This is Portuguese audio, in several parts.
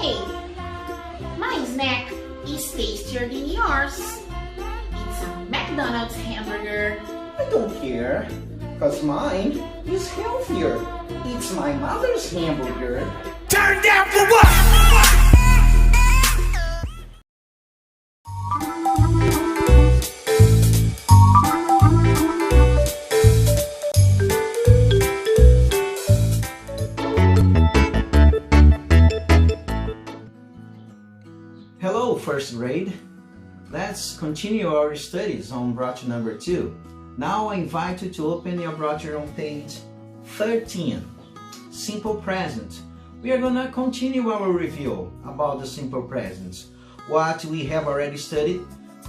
Hey, my snack is tastier than yours. It's a McDonald's hamburger. I don't care, cause mine is healthier. It's my mother's hamburger. Turn down for what? Hello, first grade. Let's continue our studies on brochure number 2. Now I invite you to open your brochure on page 13, Simple Present. We are gonna continue our review about the simple present, what we have already studied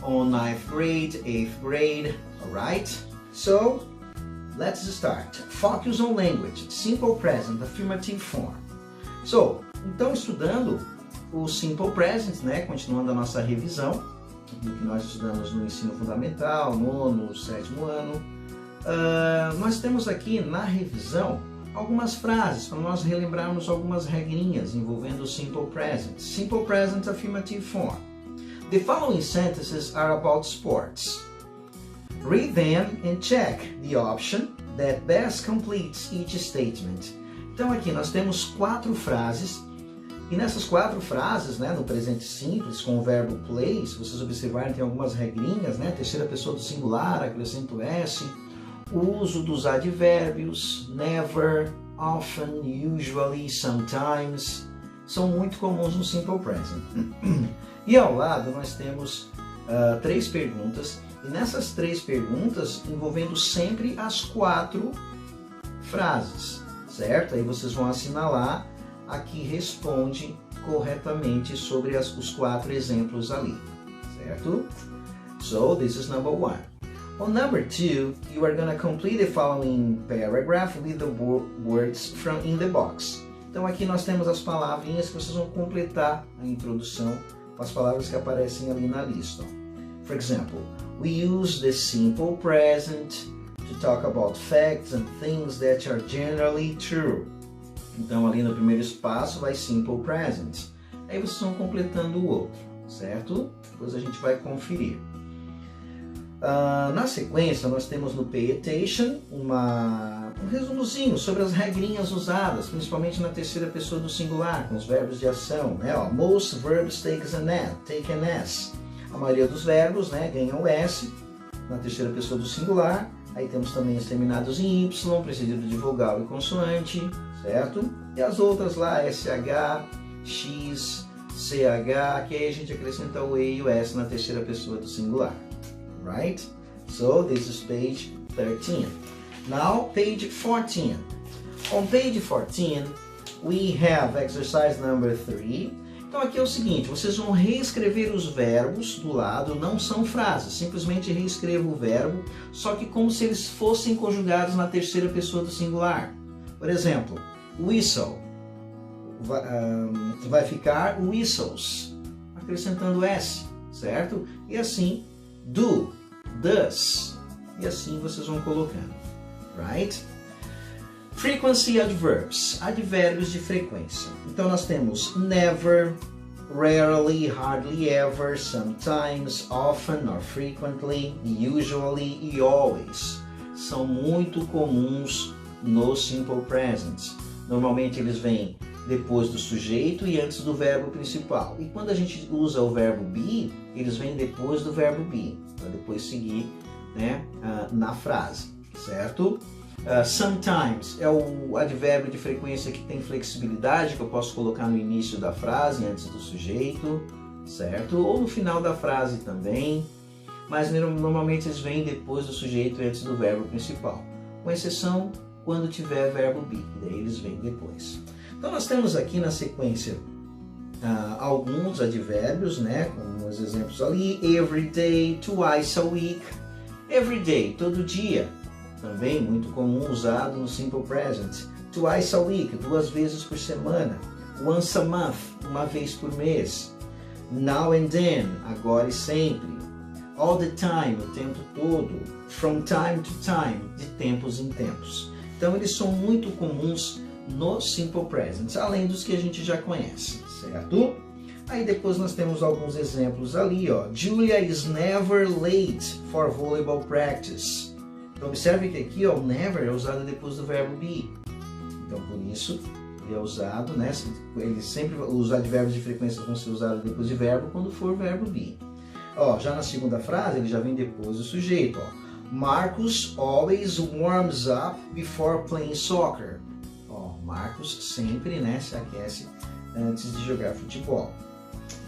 on 9th grade, 8th grade, alright? So, let's start. Focus on language, simple present, affirmative form. So, então estudando o simple present, né? Continuando a nossa revisão do que nós estudamos no ensino fundamental, nono, sétimo ano. Nós temos aqui na revisão algumas frases para nós relembrarmos algumas regrinhas envolvendo o simple present. Simple present affirmative form. The following sentences are about sports. Read them and check the option that best completes each statement. Então aqui nós temos 4 frases. E nessas 4 frases, né, no presente simples, com o verbo play, se vocês observarem, tem algumas regrinhas, né? Terceira pessoa do singular, acrescento S, o uso dos advérbios, never, often, usually, sometimes, são muito comuns no simple present. E ao lado nós temos 3 perguntas, e nessas 3 perguntas envolvendo sempre as 4 frases, certo? Aí vocês vão assinalar a que responde corretamente sobre os 4 exemplos ali, certo? So, this is number 1. On number 2, you are going to complete the following paragraph with the words from in the box. Então aqui nós temos as palavrinhas que vocês vão completar a introdução com as palavras que aparecem ali na lista. For example, we use the simple present to talk about facts and things that are generally true. Então ali no primeiro espaço vai simple present. Aí vocês vão completando o outro, certo? Depois a gente vai conferir. Na sequência nós temos no Pay Attention um resumozinho sobre as regrinhas usadas, principalmente na terceira pessoa do singular, com os verbos de ação, né? Ó, most verbs take an S. A maioria dos verbos, né, ganham o S na terceira pessoa do singular. Aí temos também os terminados em Y, precedido de vogal e consoante, certo? E as outras lá, SH, X, CH, que aí a gente acrescenta o E e o S na terceira pessoa do singular. Right? So, this is page 13. Now, page 14. On page 14, we have exercise number 3. Então aqui é o seguinte, vocês vão reescrever os verbos do lado, não são frases, simplesmente reescreva o verbo, só que como se eles fossem conjugados na terceira pessoa do singular. Por exemplo, whistle, vai ficar whistles, acrescentando S, certo? E assim, do, does, e assim vocês vão colocando, right? Frequency adverbs, advérbios de frequência. Então nós temos never, rarely, hardly ever, sometimes, often or frequently, usually e always. São muito comuns no simple present. Normalmente eles vêm depois do sujeito e antes do verbo principal. E quando a gente usa o verbo be, eles vêm depois do verbo be, para depois seguir, né, na frase, certo? Sometimes é o advérbio de frequência que tem flexibilidade, que eu posso colocar no início da frase, antes do sujeito, certo? Ou no final da frase também, mas normalmente eles vêm depois do sujeito e antes do verbo principal, com exceção quando tiver verbo be, daí eles vêm depois. Então nós temos aqui na sequência alguns advérbios, né, com os exemplos ali, every day, twice a week, every day, todo dia. Também muito comum usado no simple present. Twice a week, 2 vezes por semana. Once a month, 1 vez por mês. Now and then, agora e sempre. All the time, o tempo todo. From time to time, de tempos em tempos. Então eles são muito comuns no simple present, além dos que a gente já conhece, certo? Aí depois nós temos alguns exemplos ali, ó. Julia is never late for volleyball practice. Então observe que aqui, ó, o never é usado depois do verbo be. Então por isso ele é usado, né? Ele sempre, os advérbios de frequência vão ser usados depois de verbo quando for verbo be. Ó, já na segunda frase ele já vem depois do sujeito, ó. Marcus always warms up before playing soccer. Ó, Marcos sempre, né, se aquece antes de jogar futebol.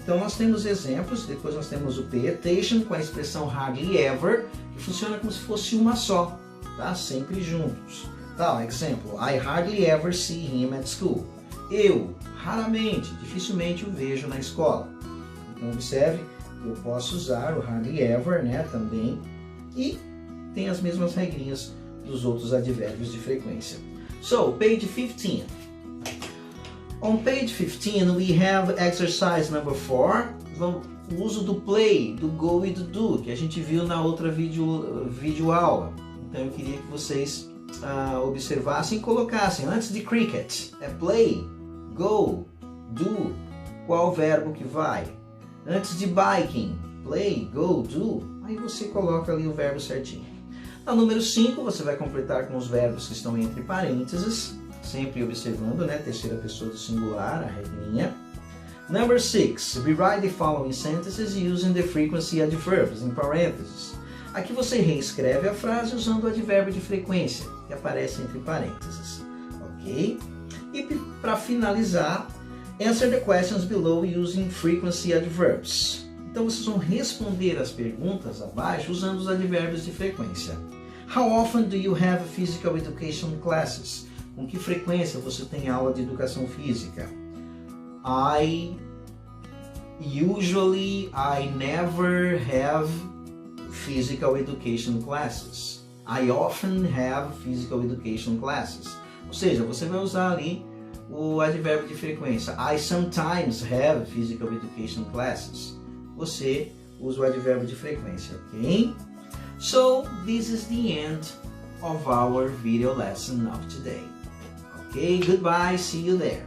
Então nós temos exemplos, depois nós temos o pay attention com a expressão hardly ever, que funciona como se fosse uma só, tá? Sempre juntos. Tá, exemplo, I hardly ever see him at school. Eu, raramente, dificilmente o vejo na escola. Então observe, eu posso usar o hardly ever, né, também, e tem as mesmas regrinhas dos outros advérbios de frequência. So, page 15. On page 15, we have exercise number 4, o uso do play, do go e do do, que a gente viu na outra vídeo aula. Então eu queria que vocês observassem e colocassem, antes de cricket, é play, go, do, qual verbo que vai? Antes de biking, play, go, do, aí você coloca ali o verbo certinho. No número 5, você vai completar com os verbos que estão entre parênteses, sempre observando, né, terceira pessoa do singular, a regrinha. Number 6, rewrite the following sentences using the frequency adverbs, em parênteses. Aqui você reescreve a frase usando o advérbio de frequência, que aparece entre parênteses, ok? E para finalizar, answer the questions below using frequency adverbs. Então vocês vão responder as perguntas abaixo usando os advérbios de frequência. How often do you have physical education classes? Com que frequência você tem aula de educação física? I never have physical education classes. I often have physical education classes. Ou seja, você vai usar ali o advérbio de frequência. I sometimes have physical education classes. Você usa o advérbio de frequência, ok? So, this is the end of our video lesson of today. Okay, goodbye, see you there.